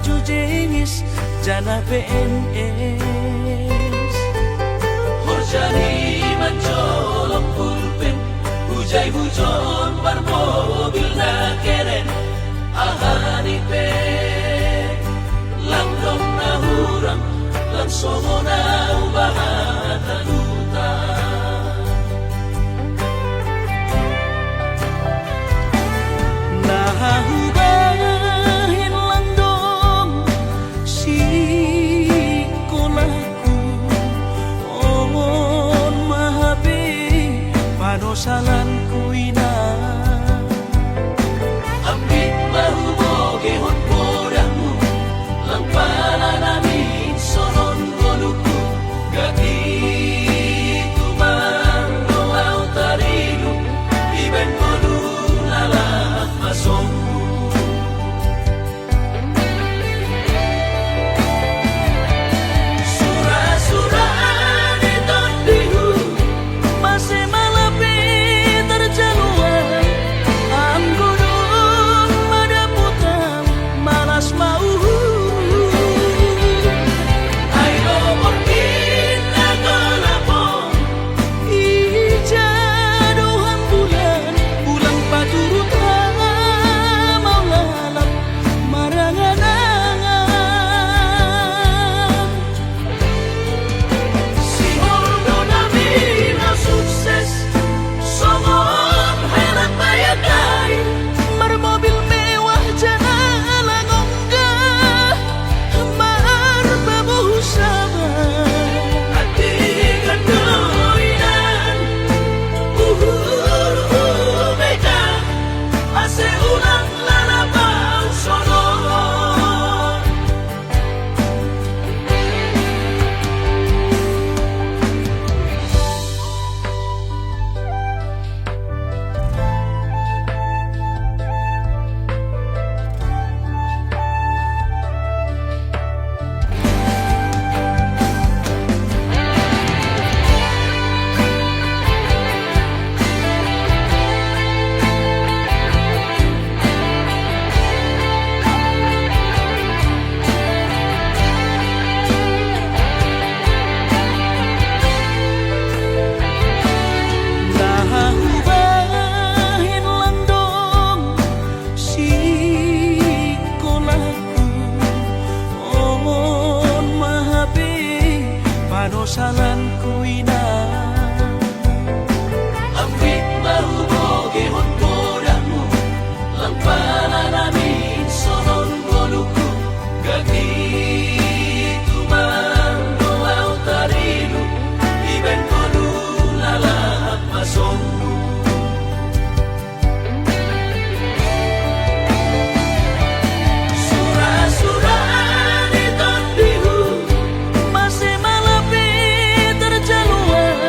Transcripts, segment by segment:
maju jengis jana PNS. Horjani mancolok pulpen, hujai hujon bar mobil na keren. Ahani pe, langdong na hurang, langsongo na ubahatan duta. Nahubahin lang dong si kolaku omon mahabi panosalan ko ina Ambit mahumoge hon podamu, lang pala namin sonon goluku. Gati tumang doaw tarilu, iben golu nalak masongku. Surah-surah di tondihu, masih malapit terjaluan am gunung madaputang malas mau ayo mungkin nakalapong. ijaduhan bulan bulan paturut mau lalap marangan-angan Si Holdo namin na sukses, somong helat bayagay. marmobil mewah jalan onggah marbabuh sabar Hati kedoinan, beka, ase ulang lalabang sonon. Nahubahin lang dong si kolaku omon mahabi panosalan ko ina Ambit mahumoge hon podamu, lang pala namin sonon goluku. Gati tumang doaw tarilu, iben golu nalak masongku. Surah-surah di tondihu, masih malapit terjaluan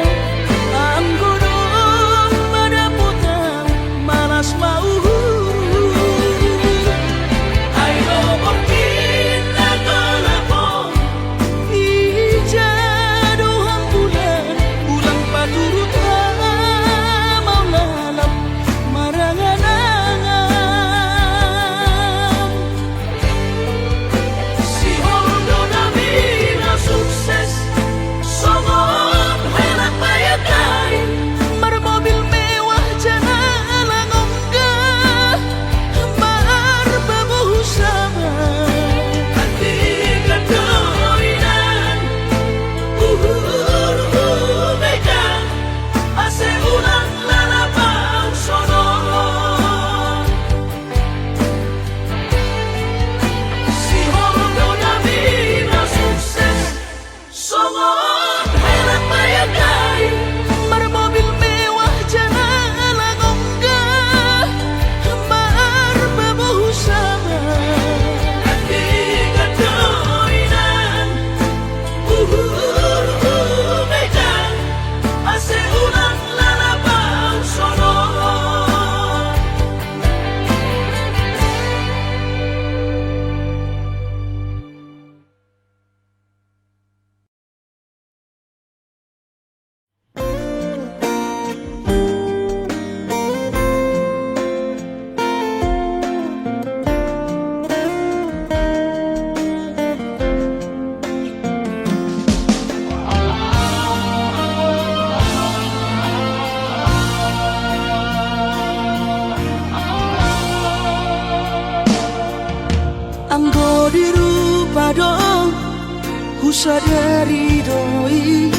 ku sadari doi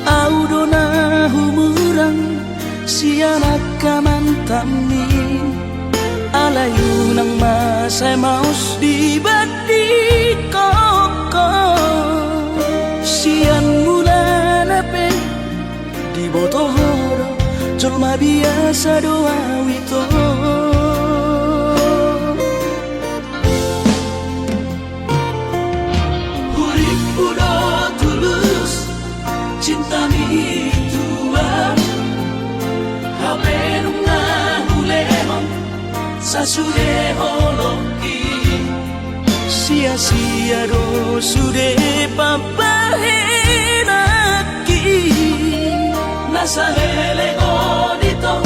au dona humurang sianak kamantami alayu nang masay maus di badi koko sian mula nape di botohoro jelma biasa doa wito Urip udah tulus cinta mi tuan hape nunga hulemang sasude holoki sia-sia do sude papahenaki nasa hele odito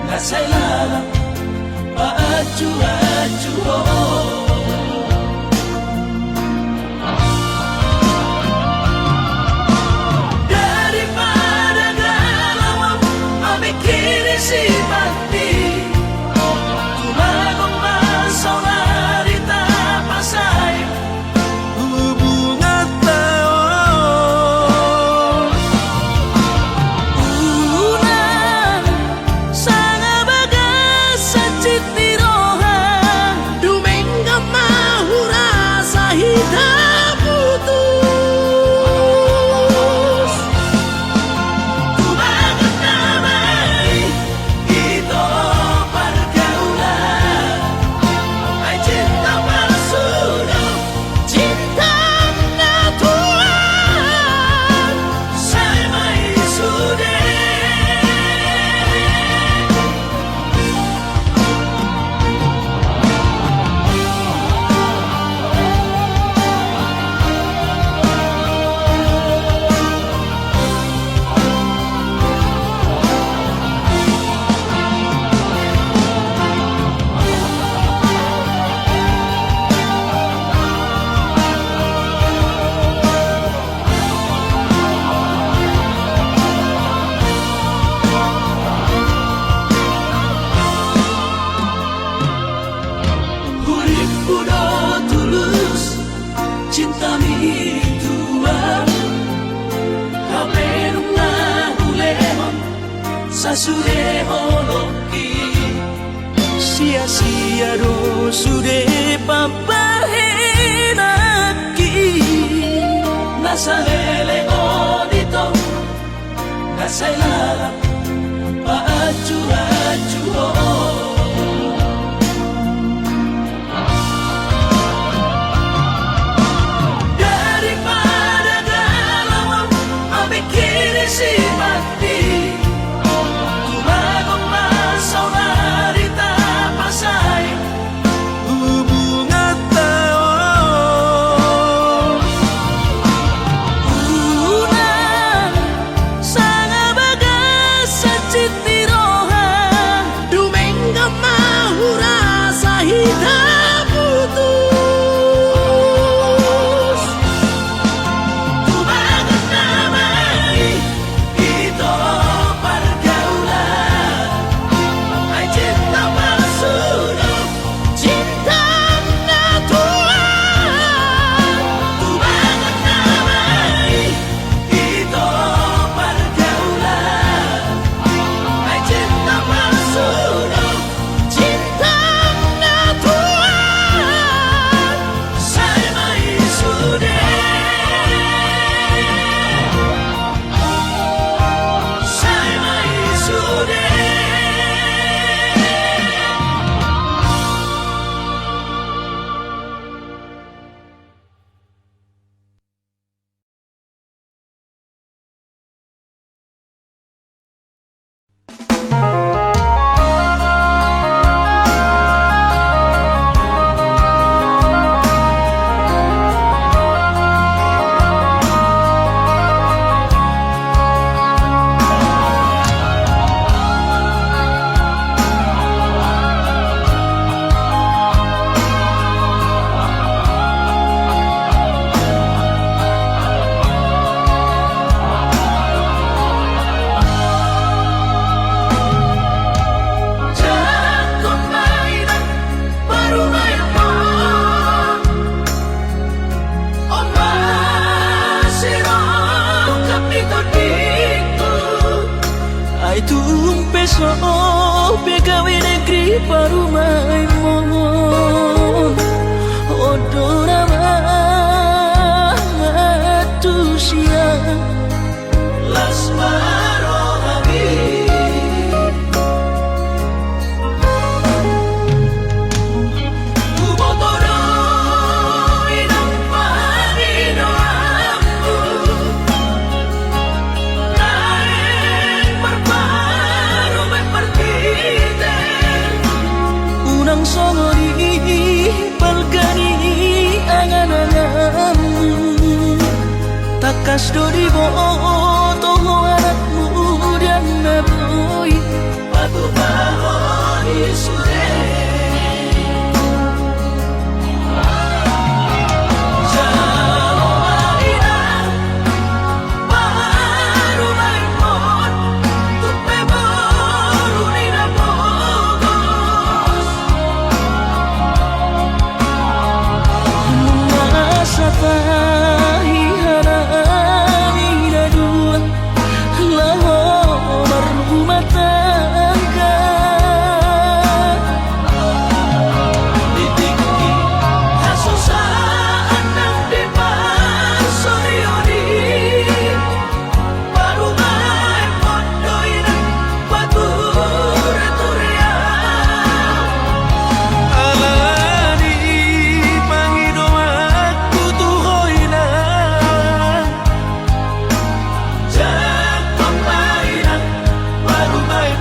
nasa ilala paaju-aju daripada galau memikiri si mati tumagong masau narita pasay hubungan tao una sanga bagas sa citirohan Domingo mahura sa hidup putus Tumangat damai ito pergaulan Ay cinta palsu cinta na Tuhan Saya may sude Urip udah tulus cinta mi tuan hape nunga hulemang sasude holoki sia-sia do sude papahenaki nasa hele odito nasa ilala paaju-aju daripada galau memikiri si mati tumagong masau narita pasay iso gawe negeri parumai mon odora manusia Las Maronabi Kubotoro inang panino aku Naik berparu berpertite unang songori balgani angan-angan takas dori boto anakmu dan naboy Batu bahon isude Jalo marina Baru maimon Tupe baru nina bogos masa tahi harami dua lahor rumah tangga Ditiki Kasusaan ng di parsorioni Baru maimon doy ng pature-turea alani pangidomat tutuhoy na Jangan pemainan baru main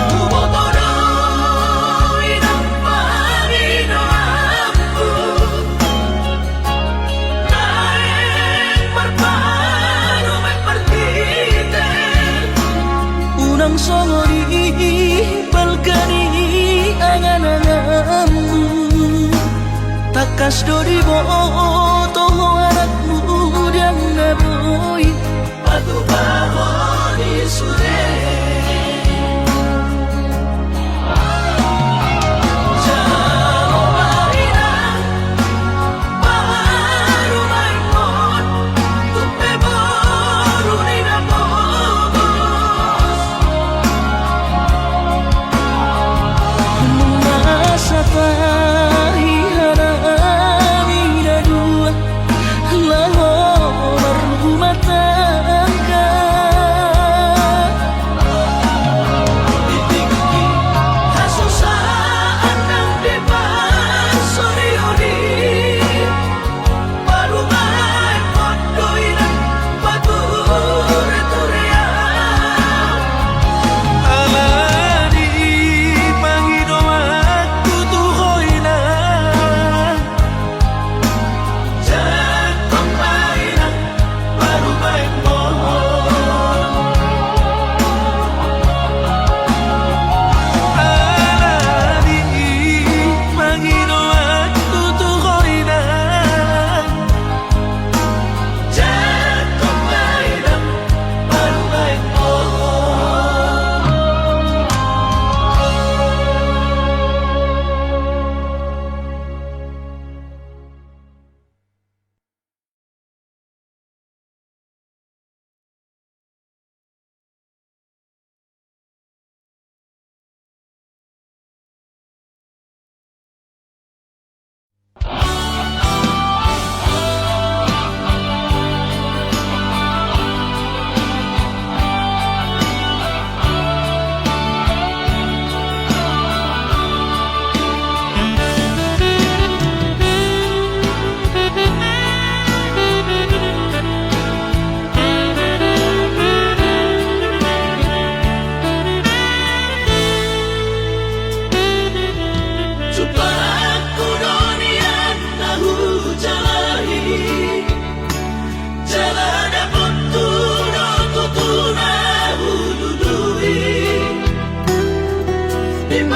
Kubotoro inang panino aku Naik berparu berpertite unang songori balgani angan-angan takas dori boto anakmu dan naboy Batu bahon isude Jalo marina Baru maimon Tupe baru nina bogos masa tahi harami dua lahor rumah tangga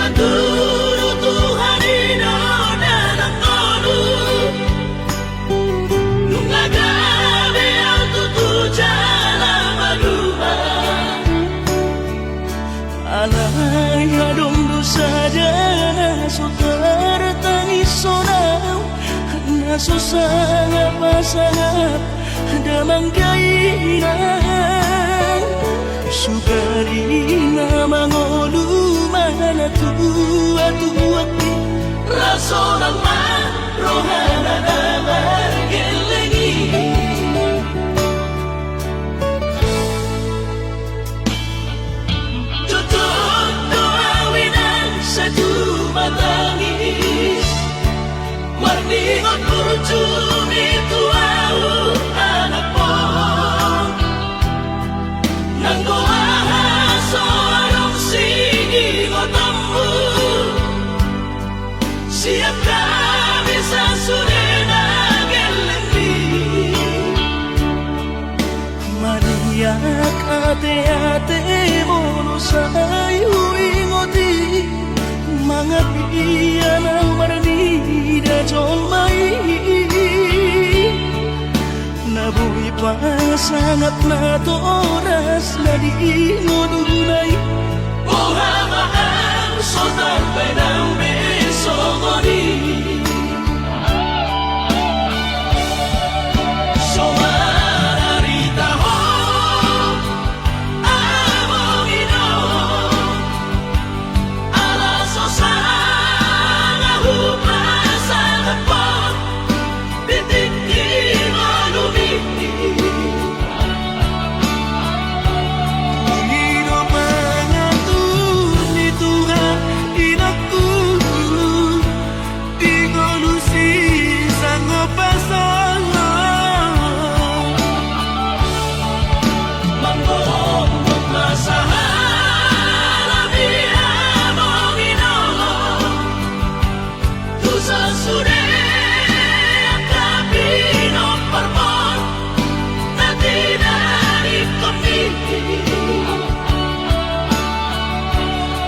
Patuloy Tuhan ino dalang tolu nung agabi ang tutuja la maluha Alay adong dosa dana sutar tangis sonaw nasusangap pasangap damang kainan sugari na mangoluman na tuwa-tuwak di raso ng marohana na margelengi tutup doawinan sa tumatangis marningot kurcumi tuau anak mo nang goahaso anong singingotamu siap kami sa surena gelengli Mariak ate-ate mono sayo ingoti mga piyan ang maranida jolmay nabuhi pa sangat na to oras na di ngodunay Buhamaan sultan ng besongoni Somararita ho among ino alaso sa nahupasan po titik imanumiti Pangino mangatun ni Tuhan inaku di kolusi sanggup pasangan Mangkong magmasahan Abi among ino Tu sa suri ang kapinong parmon Na tinarik kami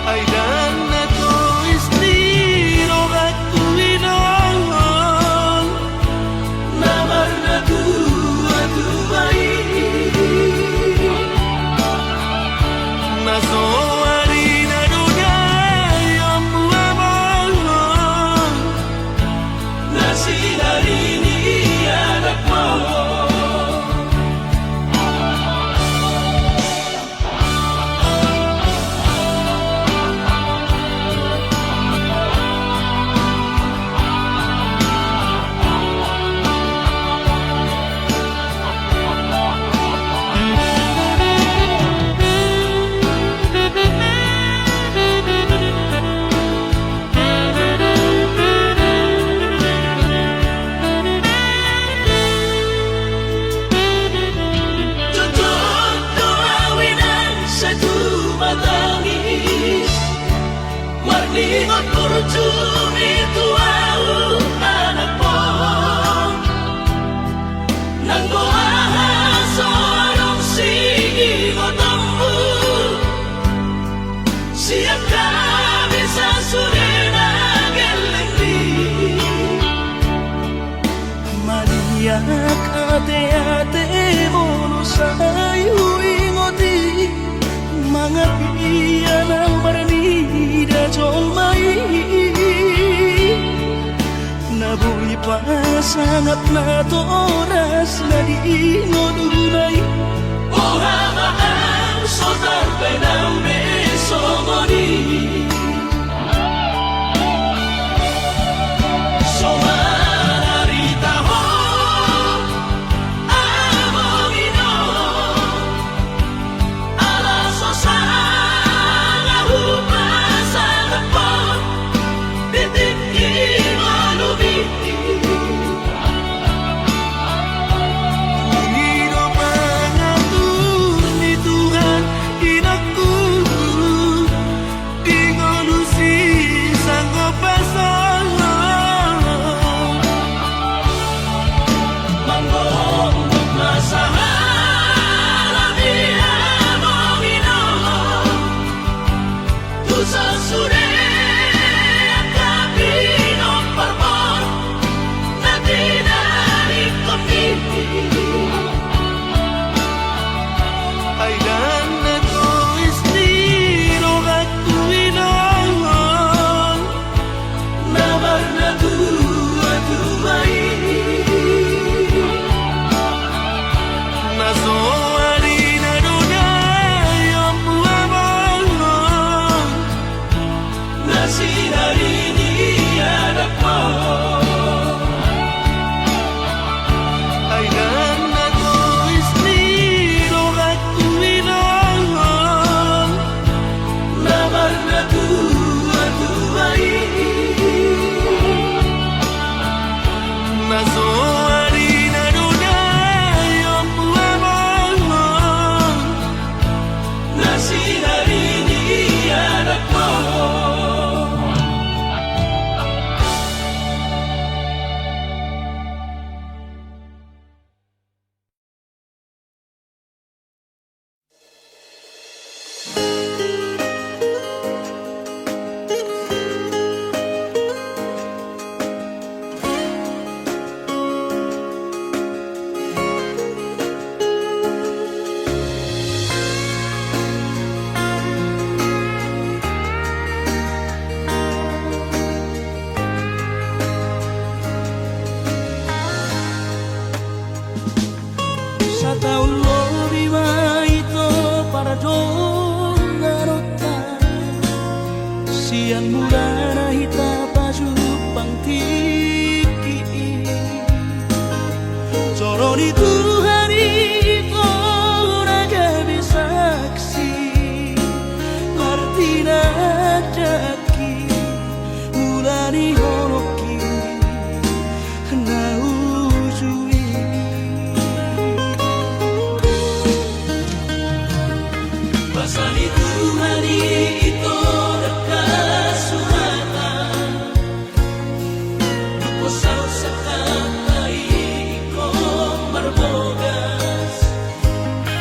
ay dan na to estilo at tuwinangan Namar na tuwa-tuway Nasawari na dunay ang buwamangan Na sinarini anak mo Tutup doawinan sa tumatangis Marningot kurcumi tuau anak mo Nang goahaso anong singingotamu Siap kami sa surena gelengli Mariak ate-ate mono sayo ingoti mga piyan ang maranida jolmay nabuhi pa sangat na to oras na di ngodunay Buhamaan sultan ng besongoni Somararita ho among ino alaso sa nahupasan po titik imanumiti Pangino mangatun ni Tuhan inaku di Nasinari di hadapmu. Ay dan natulis nilo at uwilang Lamar na tuwa-tuway nasoari na dunay ang buwabang Nasinari di hadapmu. Sa taon mo lima ito para doon narotan Siyan mula na hita pasupang tiki Coron itu hari itu nagabisaksi Martina daki mula ni horoki na ujui Pasan itu hari itu nagkasulatan Lukusaw sa tatay ko marbogas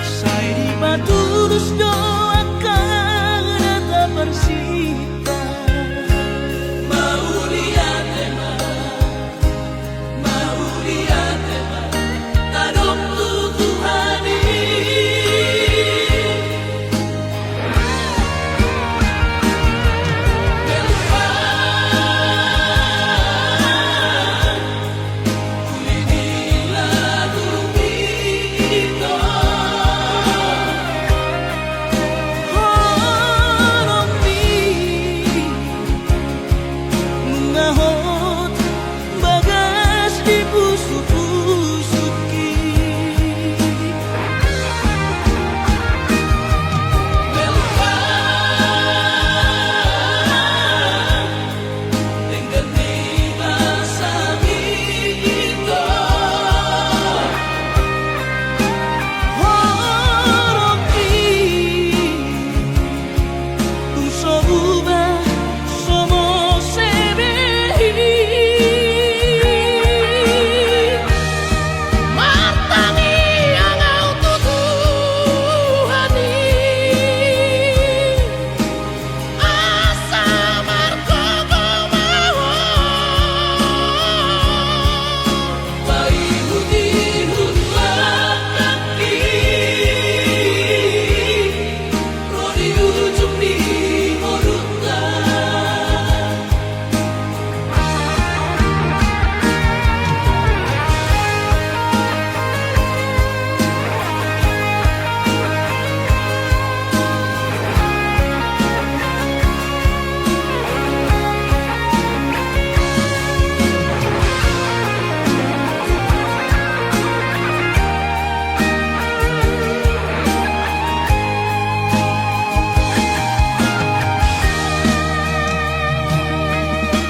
Say di patulus doakan at persita Mauli ate ma Tanong tutuhani Ngahot bagas di puso-pusuki Dengan lima sabi ito Horoki kung soba somo sebehi Martani ang aututuhani Asa marko kumaho Paihudihud lakaki Rodi ujung di morutan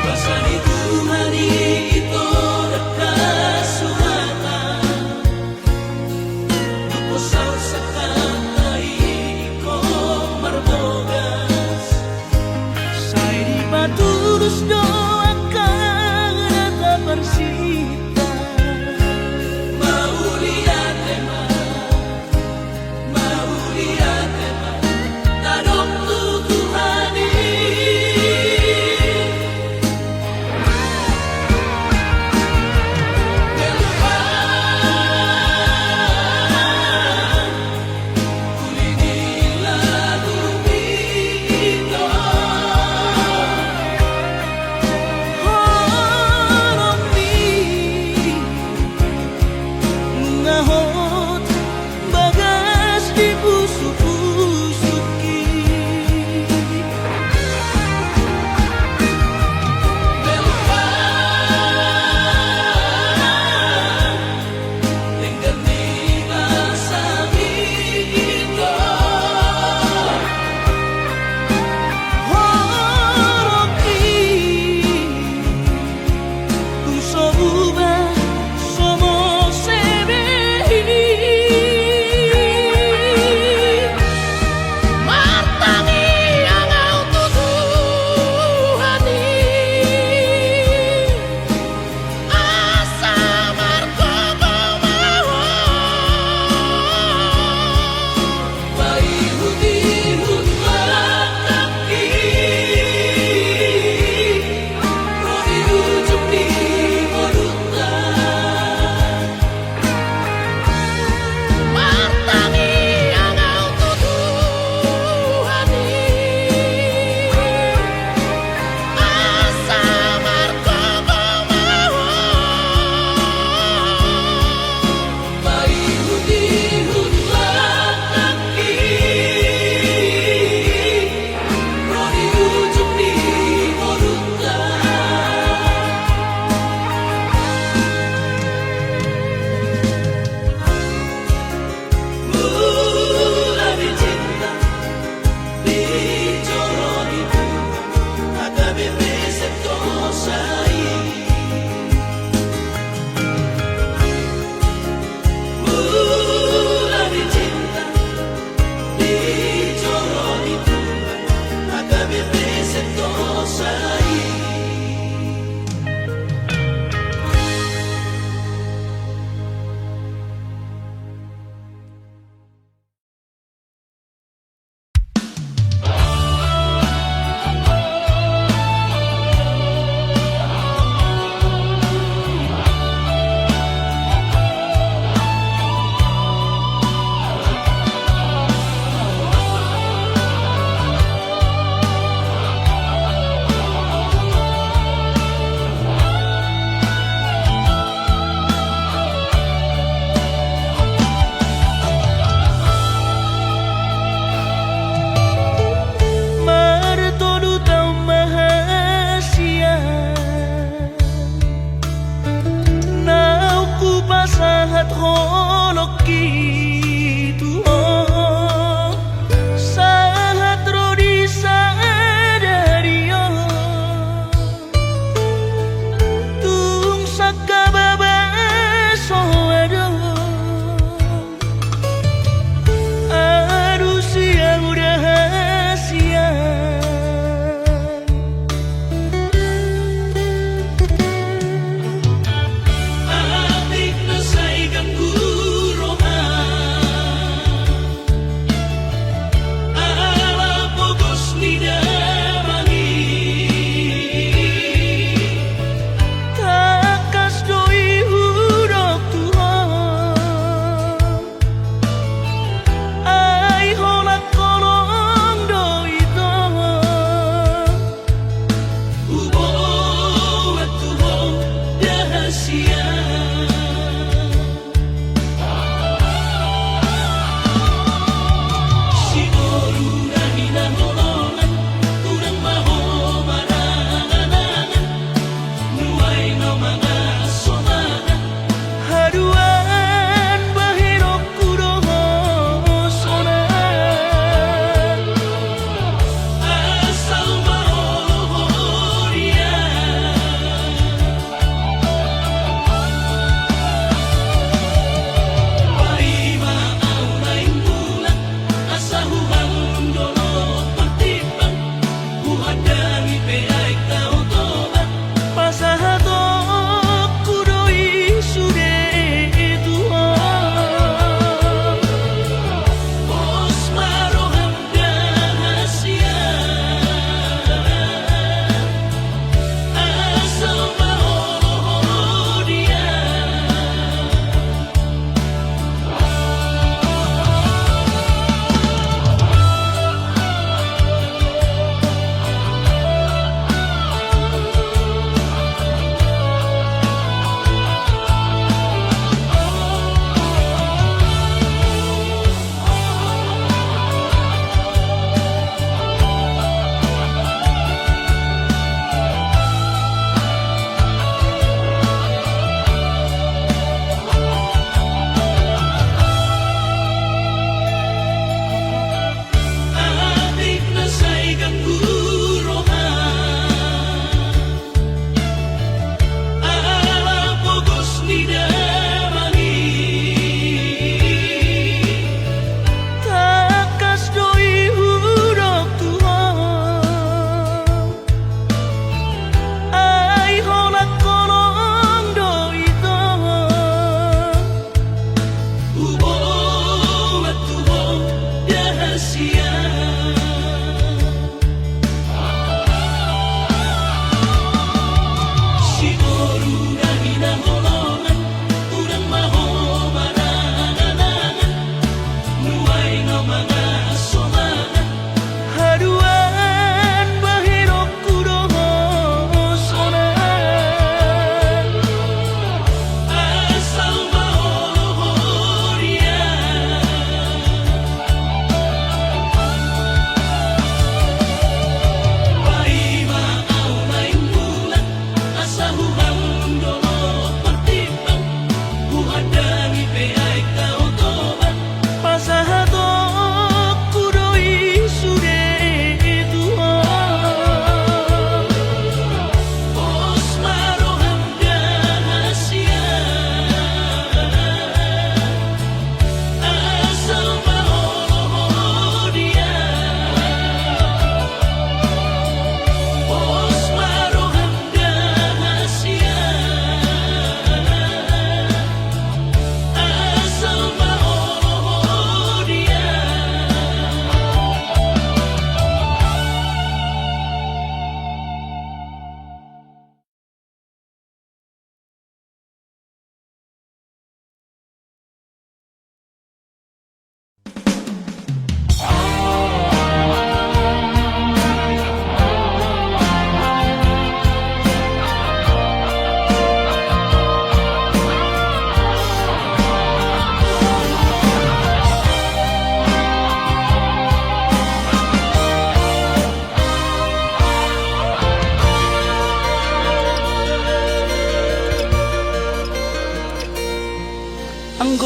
Pasan itu hari itu nagkasulatan Lukusaw sa tatay ko marbogas Say di patulus doakan at persita Mauli ate ma Tanong tutuhani Kulinila lumito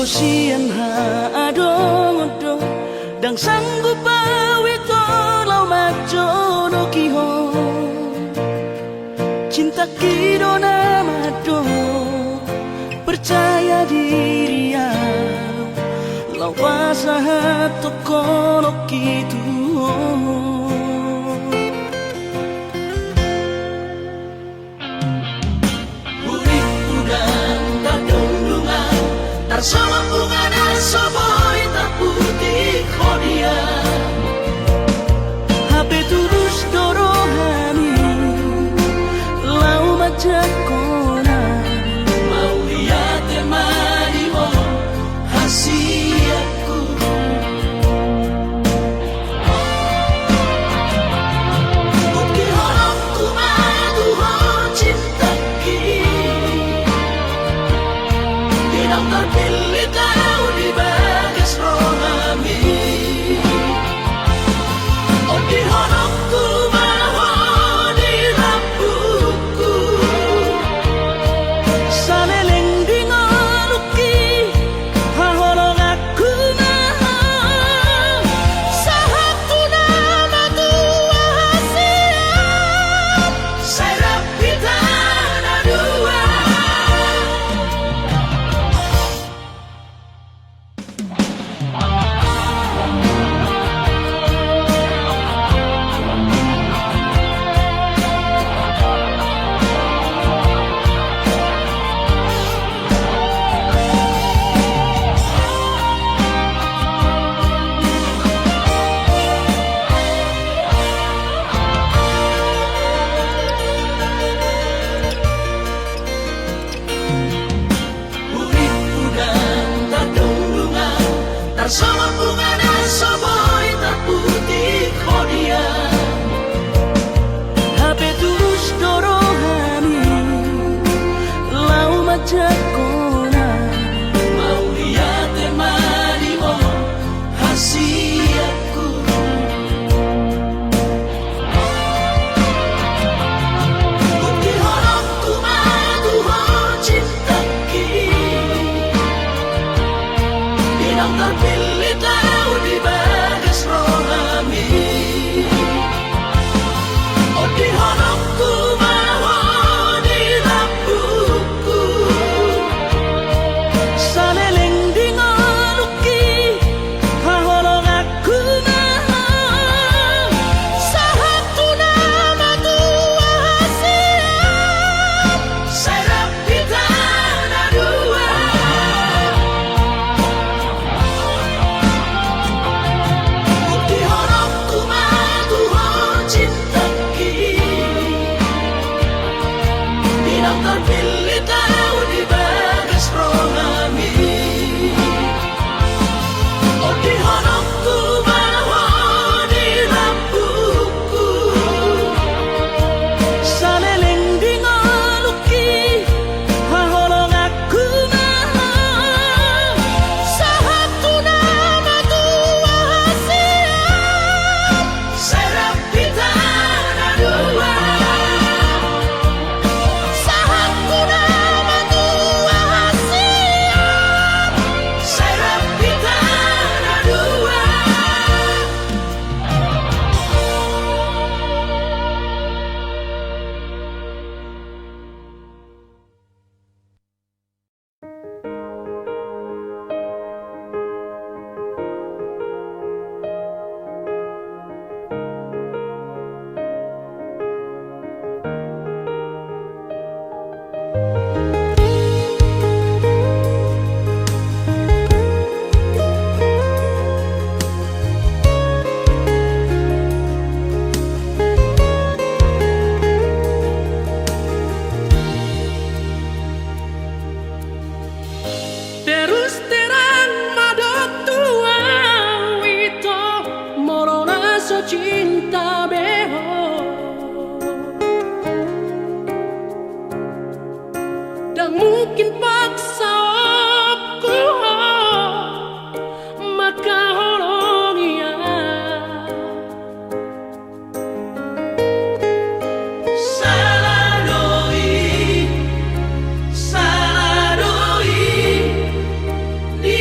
sian ha adong do dang sanggup awito lau majono kiho cinta kido nama do percaya diri ya lau pasahat tokono kitu Sama bunga dan soboy tak putih kodia HP tulus dorohani lau macam kona mau lihat temani mo hasiatku bukti horokku madu ho cinta kini tidak terpilih kau di bagas rohami oh di horokku maho di lampuku saleleng dingaluki haholong aku maha sahaku nama tua hasiat saya pita na dua sama bunga dan soboy tak putih kodia HP tulus dorohani lau macam kona mau lihat temani mo hasiatku bukti horokku madu ho cinta kini tidak terpilih kau di bagas rohami oh di horokku maho di lampuku saleleng dingaluki haholong aku maha sahaku nama tua hasiat saya pita na dua bukti horokku madu ho cinta kini tidak terpilih kau di bagas rohami oh di horokku maho di lampuku saleleng dingaluki haholong aku maha sahaku nama tua hasiat saya pita na dua sahaku nama tua hasiat saya pita na dua terus terang madok tua wito morona so cinta beho dan mungkin paksa aku maka holong ya salah doi di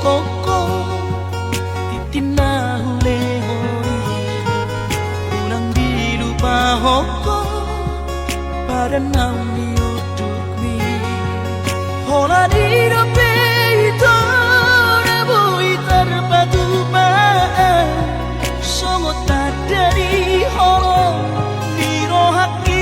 koko titina hule hoi unang dilupa hoko pada nauni untuk mi hola di dope itu rabui terpadu ba songo tadari holo di rohaki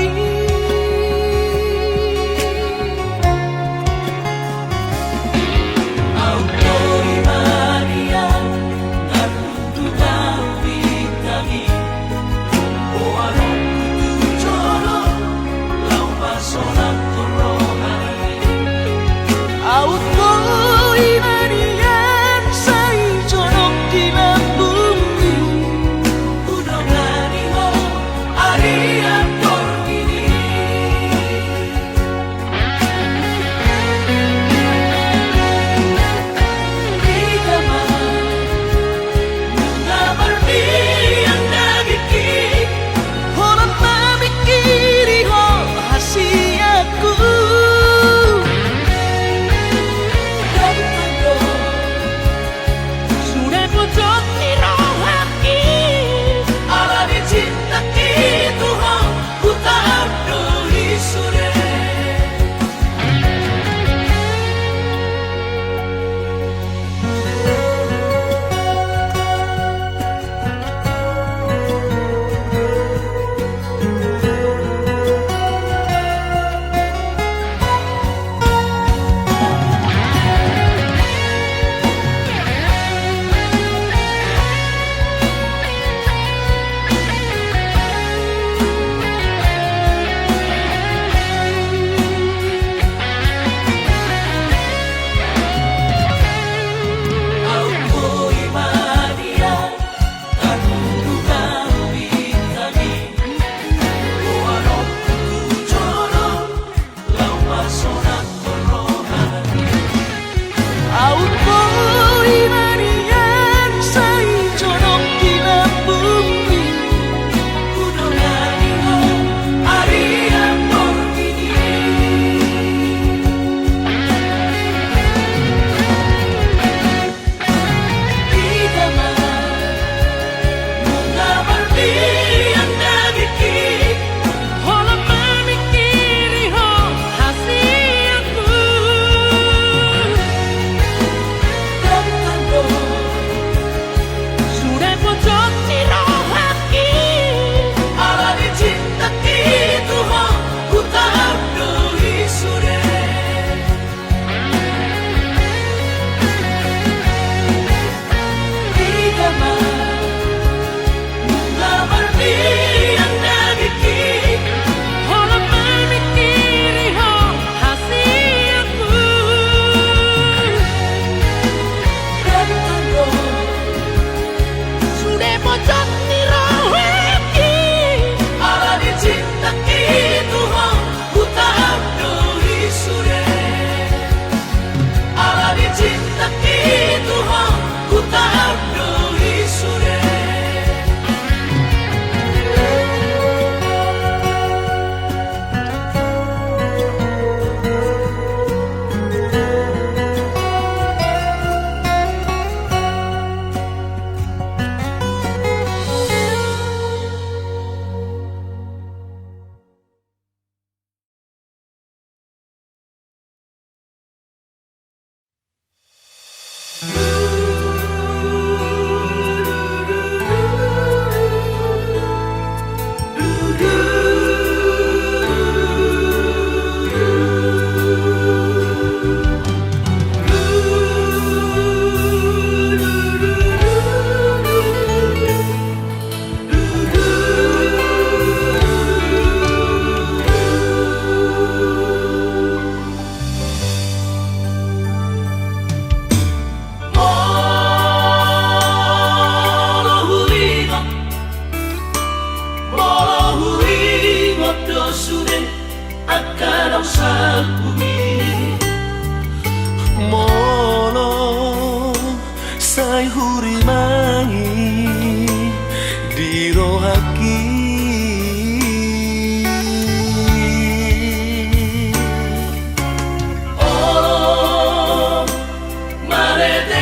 Mare te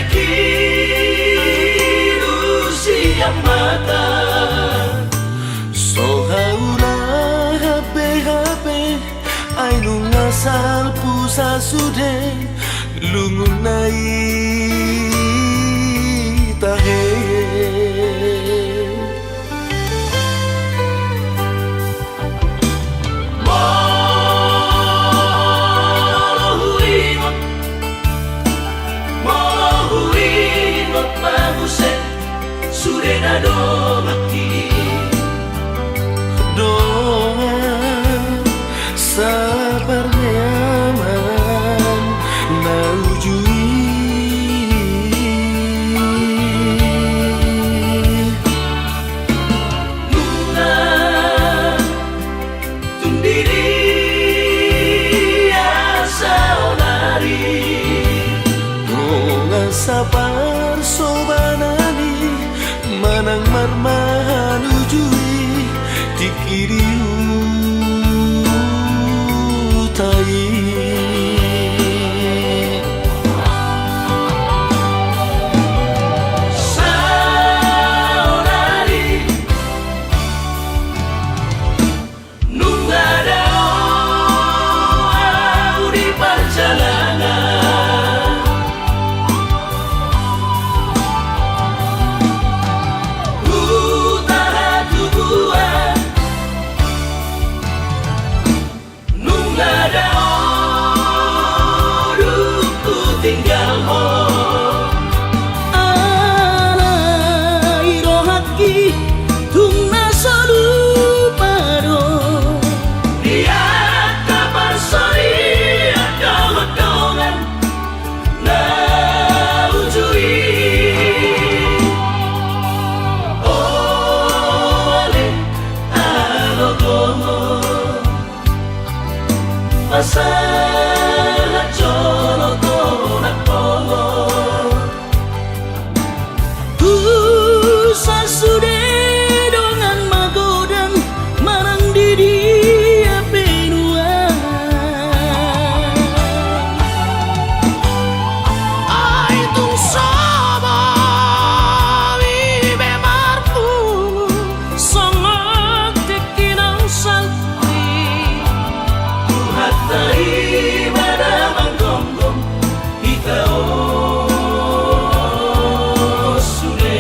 salpusa sude lungun nai tahe Surenado mati doa sabar nyaman naujui Nuna tundiri asa onari doa sabar sobanani manang marmanu jui dikiriu tai saudari nunga dao di perjalanan masalah jono tonak pongo Sasude dengan magodan marang didi benua ai tung sama vive martu sangat tekinang salti hatai pada manggonggong kita sudah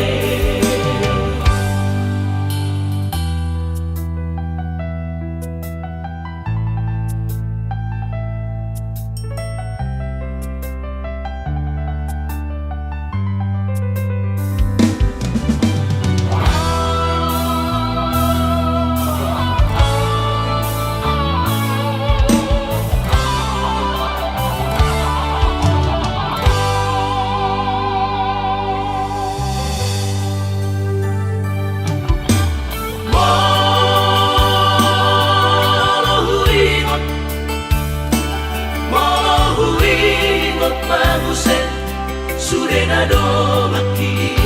Surenado mati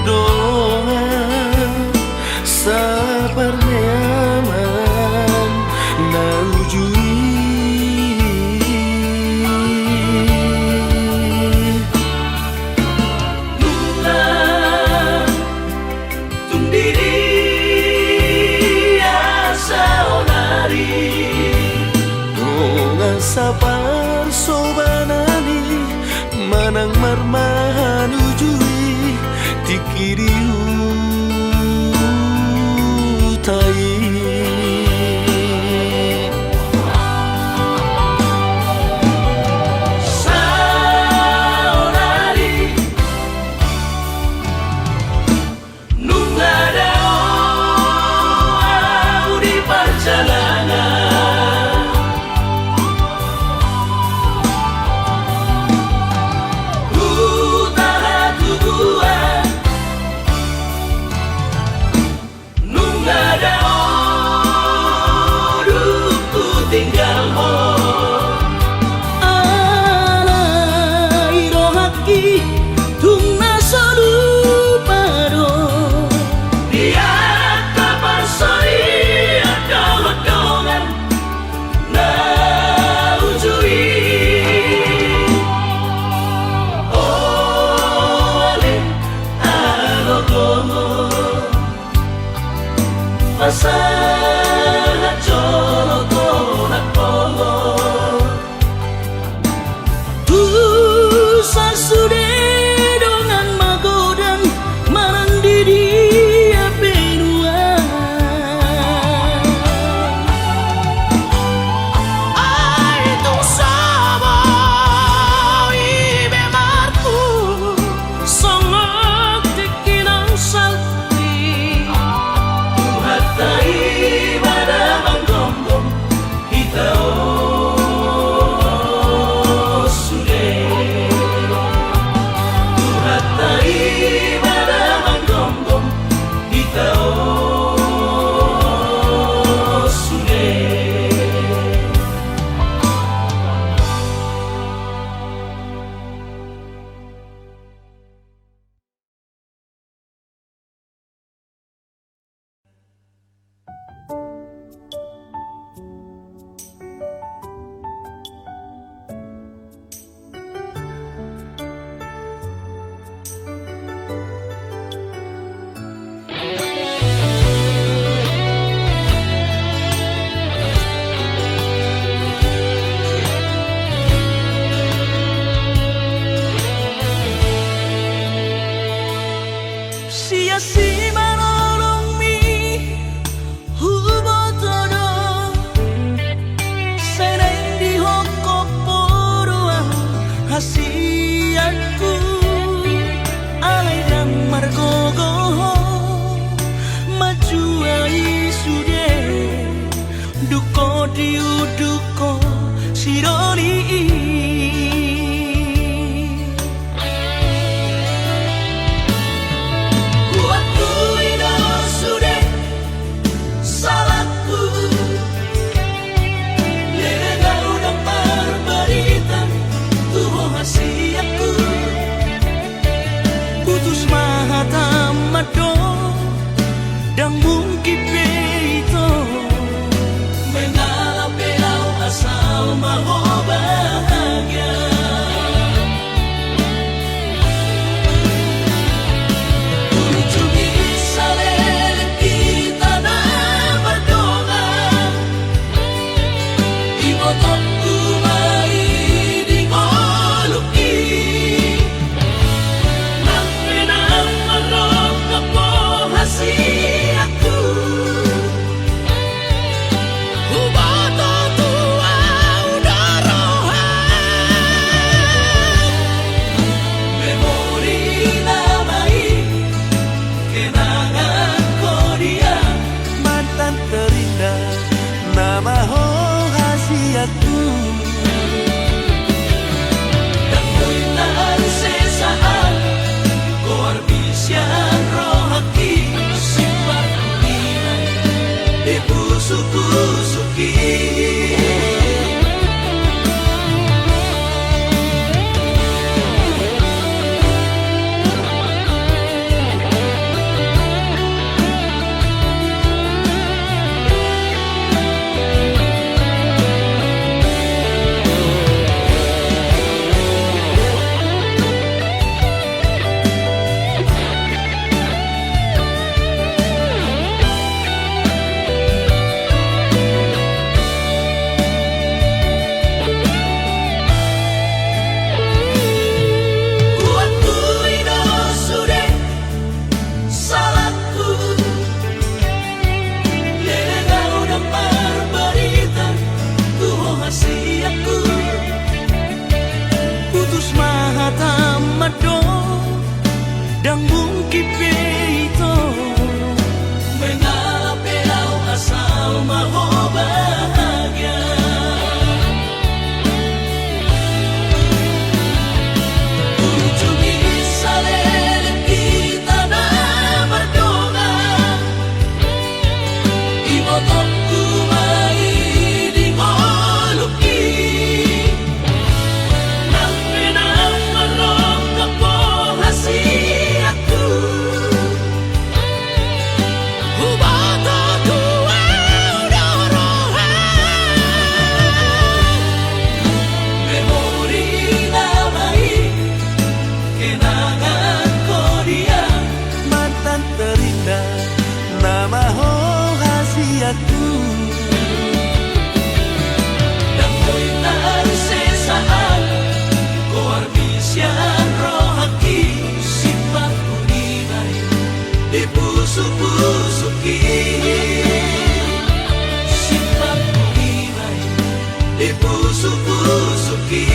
doa sabar nyaman naujui Nuna tundiri asa onari doa sabar sobanani manang marmanu jui dikiriu tai saudari nunga dao di perjalanan diuduko sironi Kuakui dosude salahku Lega udah berberitan Tuhan kasih aku putus mahatamado dan mungkin beito Mengalah belau asal mau bahagia Ujungi salele kita na berdoa Ibotokku mai di oluki Nang penang marok kapo hasi aku Hubato tua udarohan Memori namai kenangan Korea Mantan terindah nama hasiatku Dan kuitan sesaat Koar bisian rohaki Simpan nilai Di busuk-busuki Kuakui dosude salahku Lega udah berberitan Tuhan kasih aku putus mahatamado dan mungkin beito Mengalah belau asal mau bahagia Ujungi salele kita na berdoa Ibotokku mai di oluki Nang penang marok kapo hasi aku Hubato tua udarohan Memori namai kenangan Korea Mantan terindah nama hasiatku Dan kuitan sesaat Koar bisian rohaki Simpan nilai Di busuk-busuki Simpan nilai Di busuk-busuki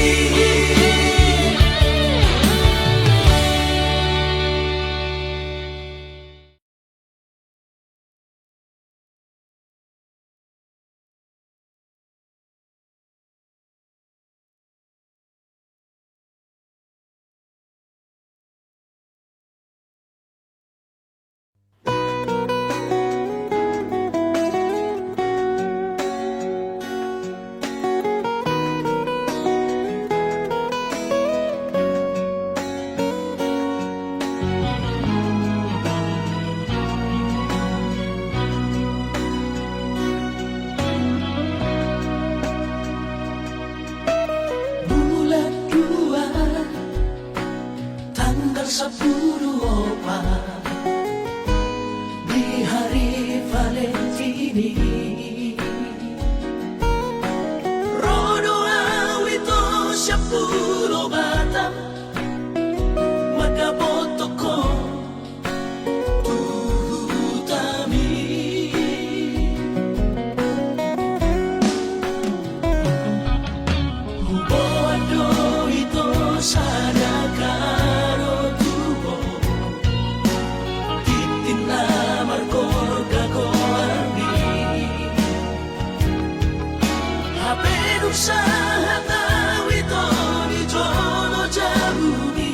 berusaha tahu itu di jono jamuni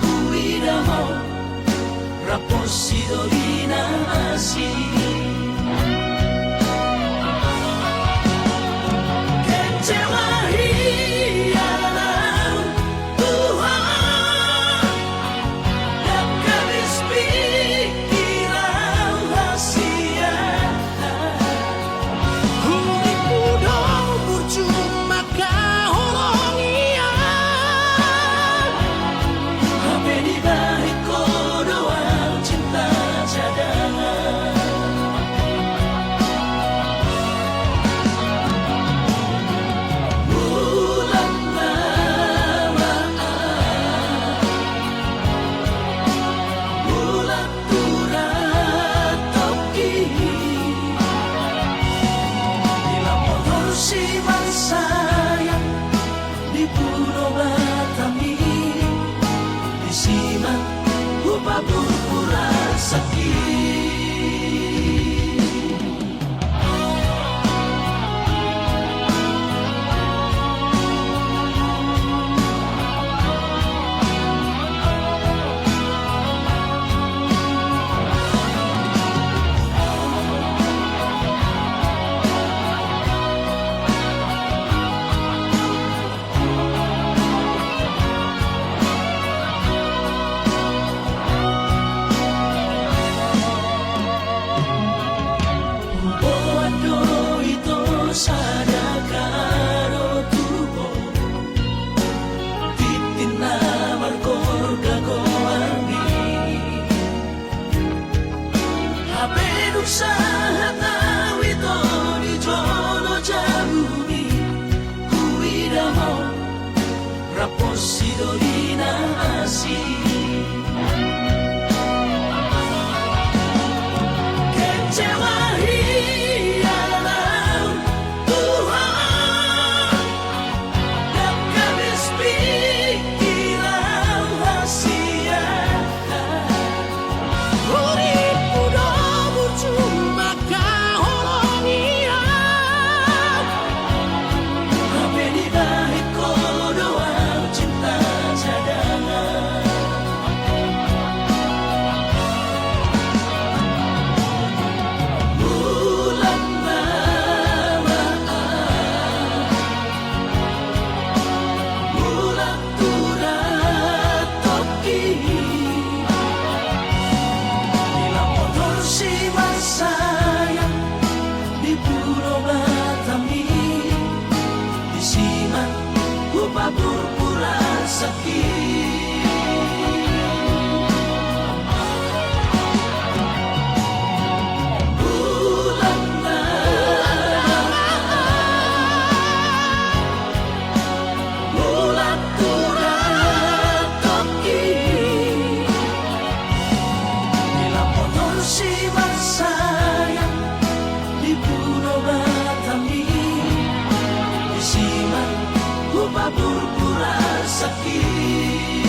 kuidaho raposi dolina asi kecewa hialah Tuhan yang habis pikiran rahasia Hurik muda percuma kahorong ia Sampai di balik kodoan cinta cadangan Bulan lamaan Bulan turat toki Bila motor si sayang di Pulau Batami di siman upah pura sakit Bodo itu sadakaro tubo Titina markor gagoani Habe usaha tahu itu di jono jamuni Kuidaho raposi dolina asi Kecewa hialah Tuhan yang habis pikiran rahasia Hurik muda percuma kahorong ia Sampai di balik kodoan cinta cadangan Bulan lamaan Bulan turat toki Bila motor si sayang di Pulau Batami di siman upah pura sakit Bulan lamaan Bulan turat toki Bila motor si sayang di Pulau Batami di siman upah pura sakit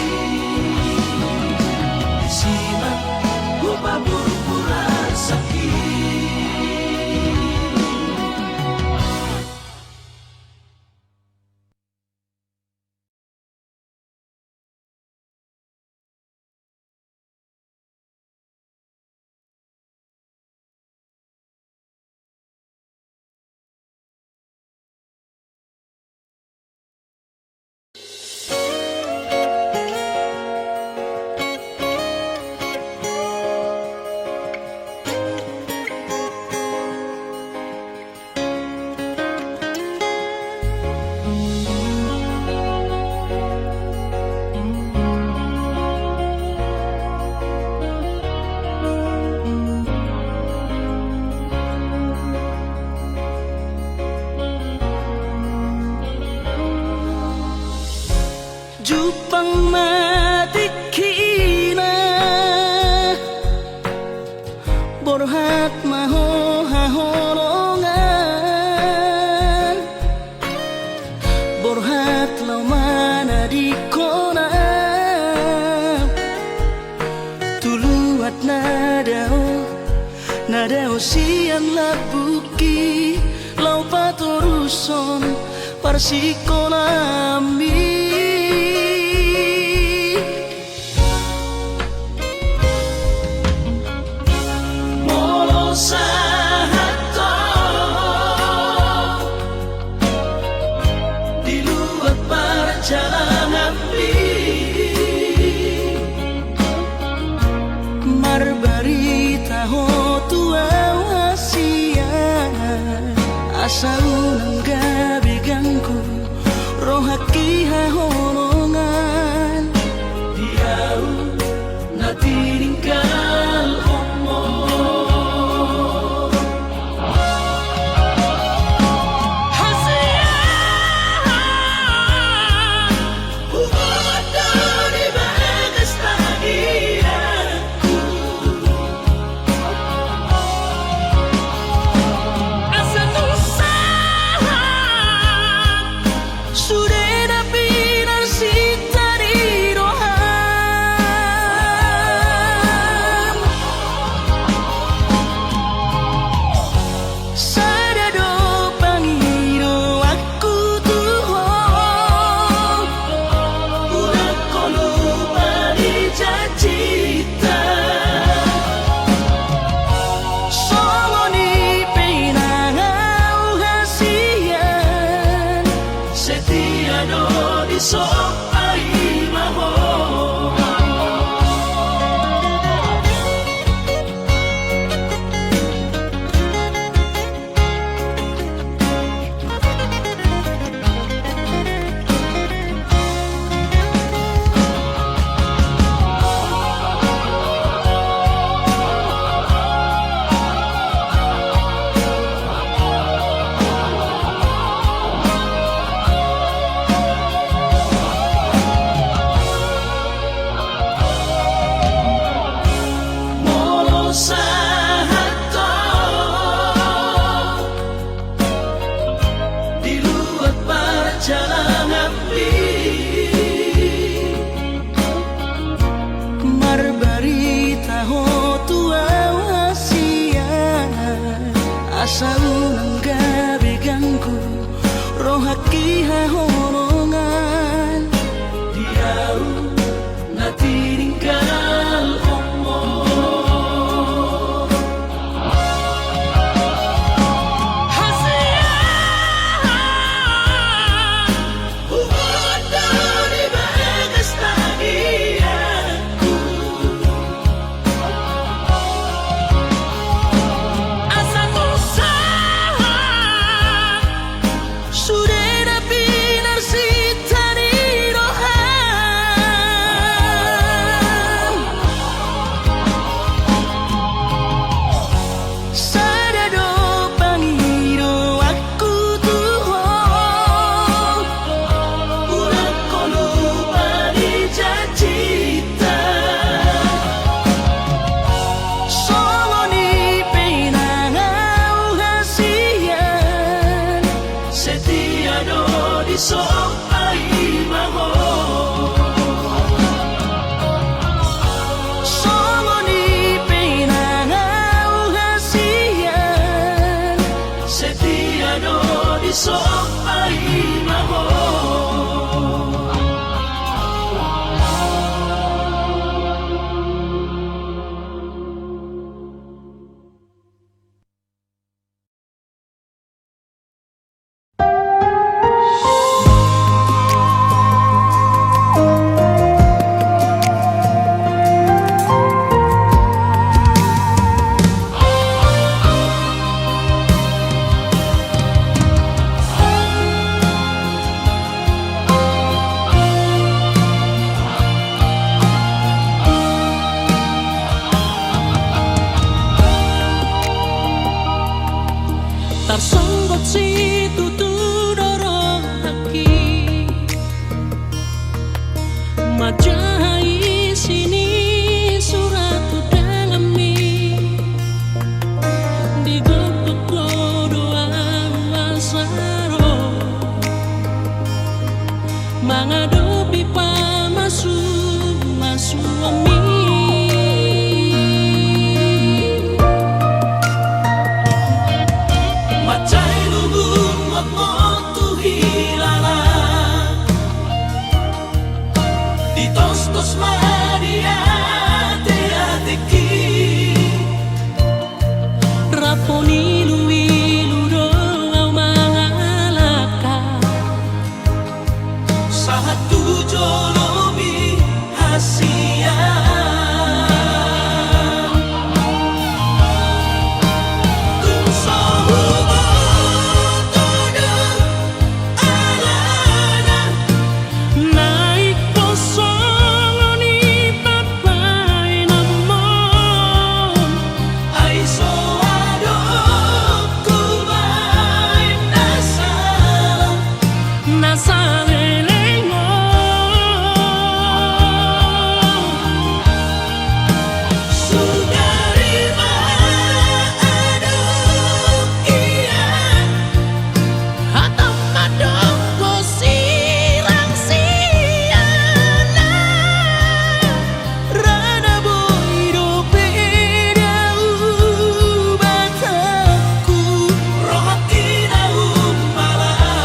di siman upah pura sakit Jupang matikina Borhat maho haholongan Borhat laumana di kona Tuluat nadao sian labuki Lau patoruson parsikonami Molo sahato di luar perjalanan marbarita ho tua asia asa unang gabi gangku rohaki hahonongan diau na tininggal omo hasia hubungan dari bagas tagianku asa tusahan sudah pinar si tari rohan sadado pangiro aku tuhong udah kau lupa dicacita soloni penangau hasian setia do di sopai maho Molo sahato di luar perjalanan marbarita ho tua asia asa unang gabi gangku rohaki hahonongan diau na tininggal omo hasia hubungan dari bagas tagianku asa tusahan sudah pinar si tari rohan sadado pangiro aku tuhong udah kau lupa dicacita soloni penangau hasian setia do di sopai maho soloni penangau hasian setia do di sopai maho tarsonggot si tutudorong haki majai sini surat udangami digopok doa wasaro mangadopi pamasu masuami Macai lubung waktu hilang tostos Maria te ateki Raponi luilu doang mangalaka satu jolomi hasia kung sahubo todo alana naik kosong ni papai namon ay soado kumay nasal nasalelengo sudarima aduk iya hatam madong ko sirang siana rana boido peda ubataku rohakina malala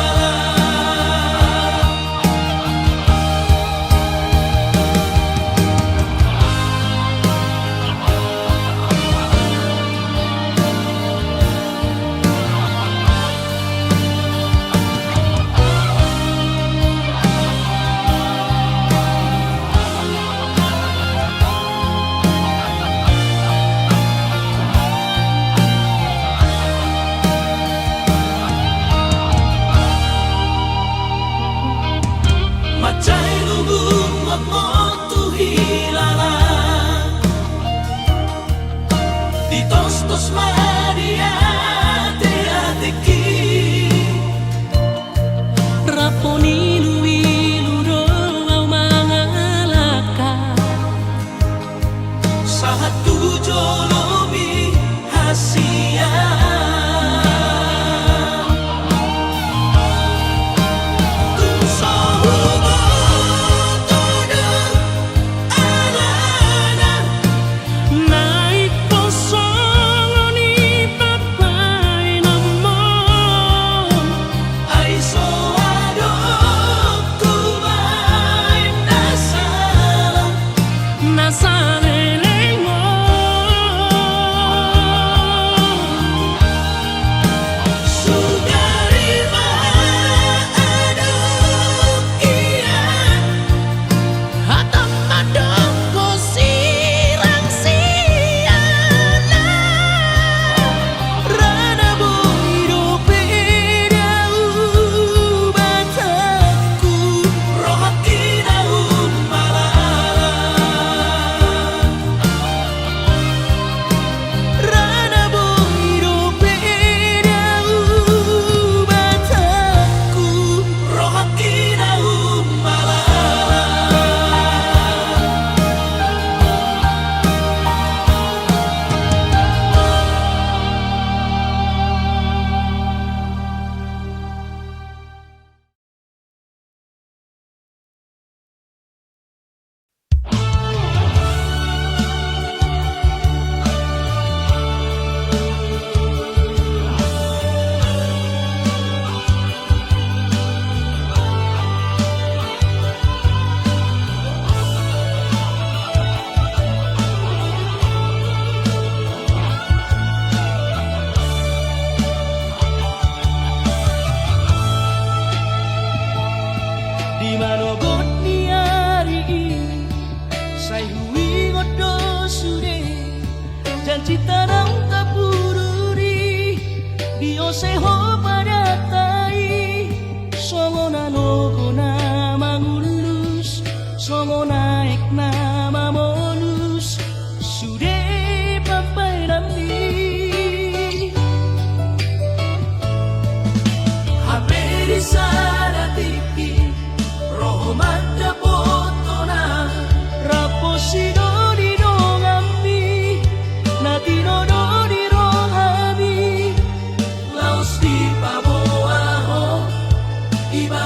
Macay lubung wag mo tuhilala Di tostos Maria te ateki raponi luilu doang mangalaka satu jolomi hasia kung sahubo todo alana naik kosong ni papai namon ay soado kumay nasal nasalelengo sudarima aduk iya hatam madong ko sirang siana rana boido peda ubataku rohakina malala rana boido peda ubataku rohakina malala di manogot ni hari ini say hui ngodo sude janji tanam kapururi di oseho pada tai songo nanogo nama ngulus songo naik nama monus sude papai nami hape di sana tiki roho mata potona raposido di dongami natino do di rohami laos di paboaho iba